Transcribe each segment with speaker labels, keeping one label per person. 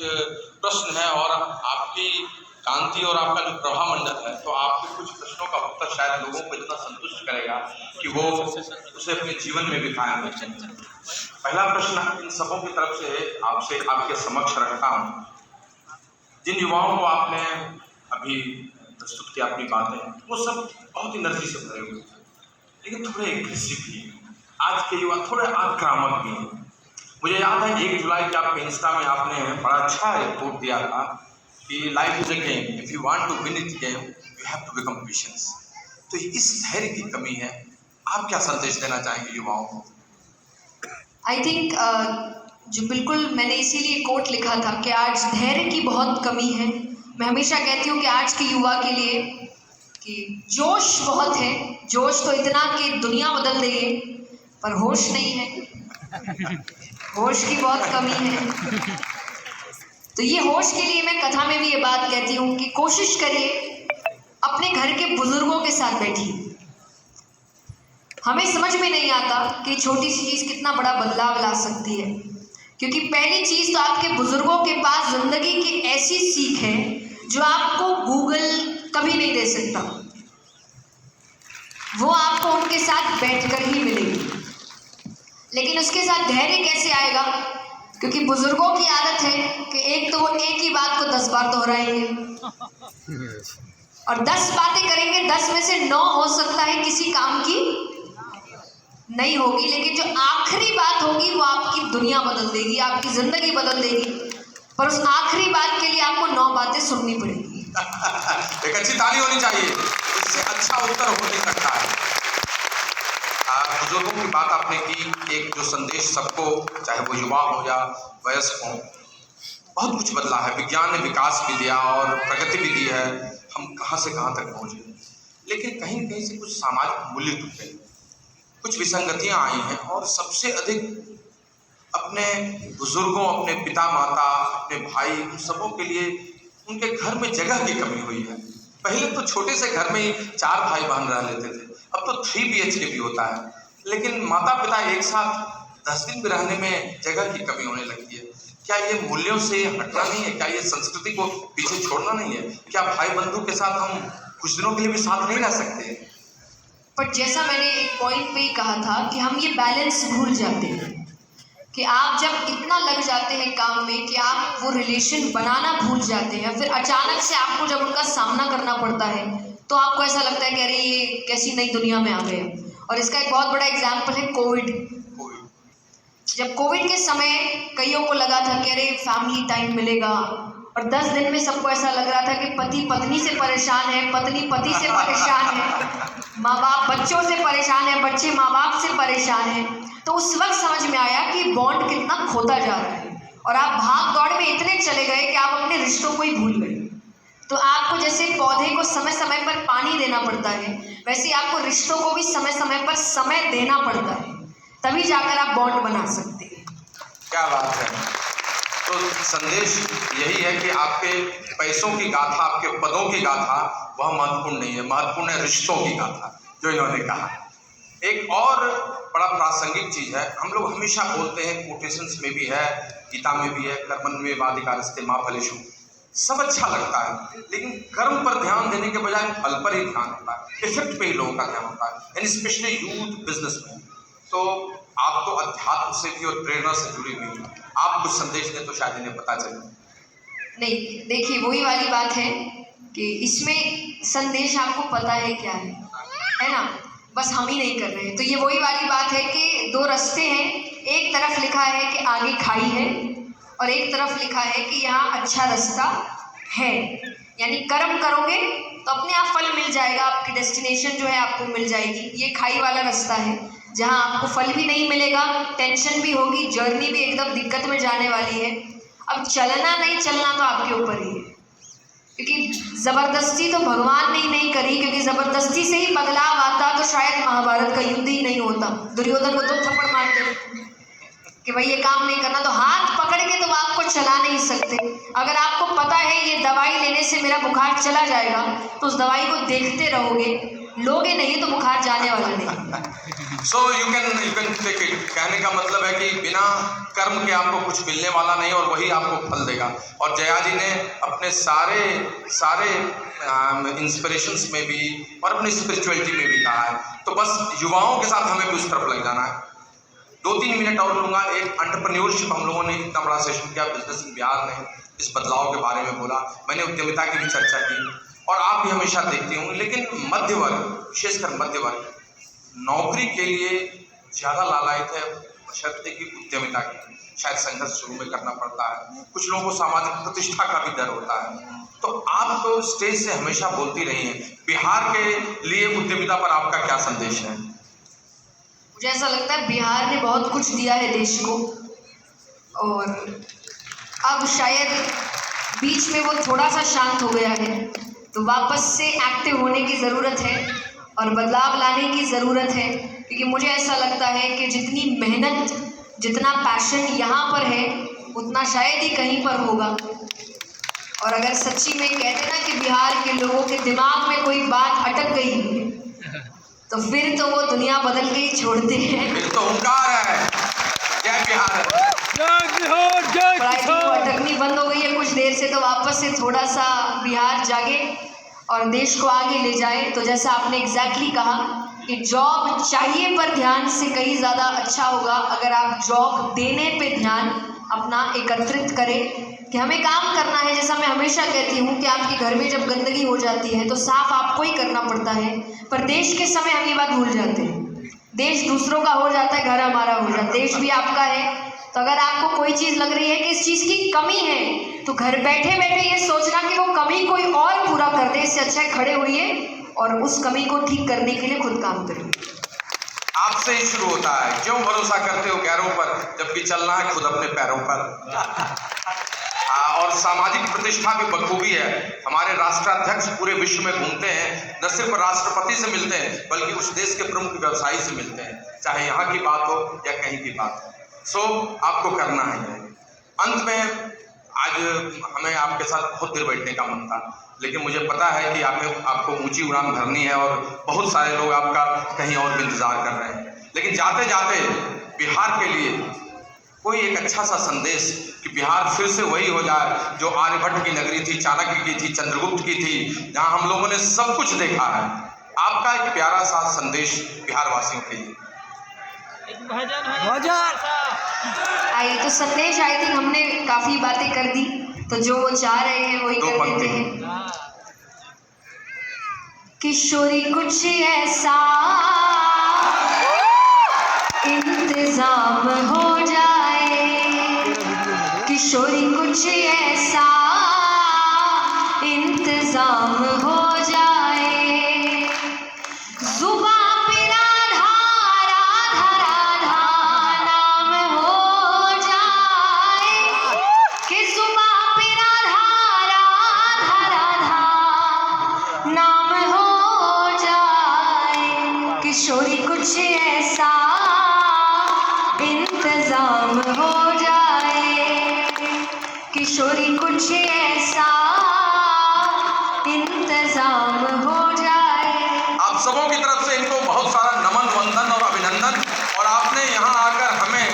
Speaker 1: प्रश्न है और आपकी कांति और आपका जो प्रभामंडल है, तो आपके कुछ प्रश्नों का उत्तर शायद लोगों को इतना संतुष्ट करेगा कि वो उसे अपने जीवन में भी कायम रखेंगे। पहला प्रश्न इन सबों की तरफ से आपसे आपके समक्ष रखता हूँ। जिन युवाओं को आपने अभी प्रस्तुत किया अपनी बातें, वो सब बहुत एनर्जी से भरे हुए हैं, लेकिन थोड़े एग्रेसिव भी हैं। आज के युवा थोड़े आक्रामक भी हैं। मुझे याद है 1 जुलाई के आपके इंस्टा में आपने बड़ा अच्छा रिपोर्ट दिया था कि life is a game, if you want to win it game you have to become patience. तो इस धैर्य की कमी है, आप क्या संदेश देना चाहेंगे युवाओं को?
Speaker 2: आई थिंक जो बिल्कुल मैंने इसीलिए कोट लिखा था कि आज धैर्य की बहुत कमी है। मैं हमेशा कहती हूँ कि आज के युवा के लिए कि जोश बहुत है, जोश तो इतना कि दुनिया बदल देंगे, पर होश नहीं है, होश की बहुत कमी है। तो ये होश के लिए मैं कथा में भी ये बात कहती हूँ कि कोशिश करिए अपने घर के बुजुर्गों के साथ बैठिए। हमें समझ में नहीं आता कि छोटी सी चीज़ कितना बड़ा बदलाव ला सकती है, क्योंकि पहली चीज़ तो आपके बुजुर्गों के पास ज़िंदगी की ऐसी सीख है जो आपको गूगल कभी नहीं दे सकता। वो आपको उनके साथ बैठकर ही मिलेगी। लेकिन उसके साथ धैर्य कैसे आएगा? क्योंकि बुजुर्गों की आदत है कि एक तो वो एक ही बात को 10 बार दोहराएंगे और 10 बातें करेंगे, 10 में से 9 हो सकता है किसी काम की नहीं होगी, लेकिन जो आखिरी बात होगी वो आपकी दुनिया बदल देगी, आपकी ज़िंदगी बदल देगी। पर उस आखिरी बात के लिए आपको 9 बातें सुननी पड़ेगी।
Speaker 1: एक अच्छी ताली होनी चाहिए, इससे अच्छा उत्तर हो नहीं सकता है। बुजुर्गों की बात आपने की, एक जो संदेश सबको, चाहे वो युवा हो या वयस्क हो, बहुत कुछ बदला है। विज्ञान ने विकास भी दिया और प्रगति भी दी है, हम कहाँ से कहाँ तक पहुँचे, लेकिन कहीं कहीं से कुछ सामाजिक मूल्य टूट गए, कुछ विसंगतियाँ आई हैं और सबसे अधिक अपने बुजुर्गों, अपने पिता माता, अपने भाई, उन सबों के लिए उनके घर में जगह की कमी हुई है। पहले तो छोटे से घर में ही 4 भाई बहन रह लेते थे, अब तो 3 BHK भी होता है, लेकिन माता पिता एक साथ 10 दिन भी रहने में जगह की कमी होने लगती है। क्या ये मूल्यों से हटना नहीं है? क्या ये संस्कृति को पीछे छोड़ना नहीं है? क्या भाई बंधु के साथ हम कुछ दिनों के लिए भी साथ नहीं रह सकते?
Speaker 2: पर जैसा मैंने एक पॉइंट पे ही कहा था कि हम ये बैलेंस भूल जाते हैं कि आप जब इतना लग जाते हैं काम में कि आप वो रिलेशन बनाना भूल जाते हैं, फिर अचानक से आपको जब उनका सामना करना पड़ता है तो आपको ऐसा लगता है कि अरे ये कैसी नई दुनिया में आ गए। और इसका एक बहुत बड़ा एग्जाम्पल है कोविड। जब कोविड के समय कईयों को लगा था कि अरे फैमिली टाइम मिलेगा, और 10 दिन में सबको ऐसा लग रहा था कि पति पत्नी से परेशान है, पत्नी पति से परेशान है, माँ बाप बच्चों से परेशान है, बच्चे माँ बाप से परेशान है। तो उस वक्त समझ में आया कि बॉन्ड कितना खोता जा रहा है और आप भाग दौड़ में इतने चले गए कि आप अपने रिश्तों को ही भूल गए। तो आपको जैसे पौधे को समय समय पर पानी देना पड़ता है, वैसे आपको रिश्तों को भी समय समय पर समय देना पड़ता है, तभी जाकर आप बॉन्ड बना सकते हैं।
Speaker 1: क्या बात है। तो संदेश यही है कि आपके पैसों की गाथा, आपके पदों की गाथा वह महत्वपूर्ण नहीं है, महत्वपूर्ण है रिश्तों की गाथा, जो इन्होंने कहा। एक और बड़ा प्रासंगिक चीज़ है, हम लोग हमेशा बोलते हैं, कोटेशंस में भी है, गीता में भी है, कर्मण्येवाधिकारस्ते मा फलेषु, सब अच्छा लगता है, लेकिन कर्म पर ध्यान देने के बजाय फल पर ही ध्यान होता है, इफेक्ट पे ही लोगों का ध्यान होता है, एंड स्पेशली यूथ बिजनेसमैन। तो आप तो अध्यात्म से भी और प्रेरणा से जुड़ी हुई हैं, आप कुछ संदेश दें तो शायद इन्हें पता चले।
Speaker 2: नहीं, देखिए वही वाली बात है कि इसमें संदेश आपको पता है क्या है ना, बस हम ही नहीं कर रहे हैं। तो ये वही वाली बात है कि 2 रास्ते हैं, एक तरफ लिखा है कि आगे खाई है और एक तरफ लिखा है कि यहाँ अच्छा रास्ता है। यानी कर्म करोगे तो अपने आप फल मिल जाएगा, आपकी डेस्टिनेशन जो है आपको मिल जाएगी। ये खाई वाला रास्ता है जहाँ आपको फल भी नहीं मिलेगा, टेंशन भी होगी, जर्नी भी एकदम दिक्कत में जाने वाली है। अब चलना नहीं चलना तो आपके ऊपर ही है, क्योंकि ज़बरदस्ती तो भगवान ने ही नहीं करी, क्योंकि ज़बरदस्ती से ही बदलाव आता तो शायद महाभारत का युद्ध ही नहीं होता। दुर्योधन को 2 थप्पड़ मारते कि भाई ये काम नहीं करना, तो हाथ पकड़ के तो आपको चला नहीं सकते। अगर आपको पता है ये दवाई लेने से मेरा बुखार चला जाएगा, तो उस दवाई को देखते रहोगे लोगे नहीं तो बुखार जाने वाला नहीं।
Speaker 1: So you can take it. कहने का मतलब है कि बिना कर्म के आपको कुछ मिलने वाला नहीं और वही आपको फल देगा। और जया जी ने अपने सारे इंस्पिरेशंस में भी और अपनी स्पिरिचुअलिटी में भी कहा है। तो बस युवाओं के साथ हमें भी उस तरफ लग जाना है। 2-3 मिनट और लूँगा। एक एंटरप्रेन्योरशिप हम लोगों ने इतना बड़ा सेशन किया, बिजनेस इन बिहार ने इस बदलाव के बारे में बोला, मैंने उद्यमिता की भी चर्चा की और आप भी हमेशा देखते होंगे। लेकिन मध्य वर्ग, विशेषकर मध्य वर्ग, नौकरी के लिए ज़्यादा लालायित है बशर्ते की उद्यमिता की। शायद संघर्ष शुरू में करना पड़ता है, कुछ लोगों को सामाजिक प्रतिष्ठा का भी डर होता है। तो आप तो स्टेज से हमेशा बोलती रही हैं, बिहार के लिए उद्यमिता पर आपका क्या संदेश है?
Speaker 2: मुझे ऐसा लगता है बिहार ने बहुत कुछ दिया है देश को और अब शायद बीच में वो थोड़ा सा शांत हो गया है, तो वापस से एक्टिव होने की ज़रूरत है और बदलाव लाने की ज़रूरत है। क्योंकि मुझे ऐसा लगता है कि जितनी मेहनत, जितना पैशन यहाँ पर है उतना शायद ही कहीं पर होगा। और अगर सच्ची में कहते ना कि बिहार के लोगों के दिमाग में कोई बात अटक गई तो फिर तो वो दुनिया बदल के ही छोड़ते हैं।
Speaker 1: फिर तो हुंकार है, जय बिहार।
Speaker 2: पढ़ाई तो अटकनी बंद हो गई है कुछ देर से, तो वापस से थोड़ा सा बिहार जागे और देश को आगे ले जाए। तो जैसा आपने एग्जैक्टली कहा कि जॉब चाहिए पर ध्यान से कहीं ज़्यादा अच्छा होगा अगर आप जॉब देने पे ध्यान अपना एकत्रित करें कि हमें काम करना है। जैसा मैं हमेशा कहती हूँ कि आपके घर में जब गंदगी हो जाती है तो साफ आपको ही करना पड़ता है, पर देश के समय हम ये बात भूल जाते हैं। देश दूसरों का हो जाता है, घर हमारा हो जाता है। देश भी आपका है, तो अगर आपको कोई चीज़ लग रही है कि इस चीज़ की कमी है तो घर बैठे बैठे ये सोचना कि वो कमी कोई और पूरा कर दे, इससे अच्छा खड़े होइए और उस कमी को ठीक करने के लिए खुद काम करें।
Speaker 1: आपसे ही शुरू होता है। क्यों भरोसा करते हो गैरों पर जबकि चलना है खुद अपने पैरों पर। और सामाजिक प्रतिष्ठा भी बखूबी है। हमारे राष्ट्राध्यक्ष पूरे विश्व में घूमते हैं, न सिर्फ राष्ट्रपति से मिलते हैं बल्कि उस देश के प्रमुख व्यवसायी से मिलते हैं, चाहे यहाँ की बात हो या कहीं की बात हो। सो आपको करना है। अंत में आज हमें आपके साथ बहुत देर बैठने का मन था, लेकिन मुझे पता है कि आपको ऊंची उड़ान भरनी है और बहुत सारे लोग आपका कहीं और भी इंतजार कर रहे हैं। लेकिन जाते जाते बिहार के लिए कोई एक अच्छा सा संदेश कि बिहार फिर से वही हो जाए जो आर्यभट्ट की नगरी थी, चाणक्य की थी, चंद्रगुप्त की थी, जहां हम लोगों ने सब कुछ देखा है। आपका एक प्यारा सा संदेश बिहार वासियों के लिए।
Speaker 2: आई तो संदेश आई थिंक हमने काफी बातें कर दी, तो जो वो चाह रहे हैं वही कर देते हैं। किशोरी कुछ ऐसा इंतजाम हो जाए, किशोरी कुछ ऐसा इंतजाम हो जाए, जुबां पे राधा राधा राधा नाम हो जाए, कि जुबां पे राधा राधा राधा नाम हो जाए, किशोरी कुछ ऐसा इंतजाम हो जाए, किशोरी कुछ ऐसा इंतजाम हो जाए।
Speaker 1: आप सबों की तरफ से इनको बहुत सारा नमन, वंदन और अभिनंदन। और आपने यहाँ आकर हमें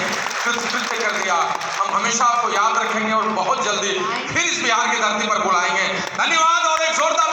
Speaker 1: कृतकृत्य कर दिया। हम हमेशा आपको याद रखेंगे और बहुत जल्दी फिर इस बिहार की धरती पर बुलाएंगे। धन्यवाद और एक जोरदार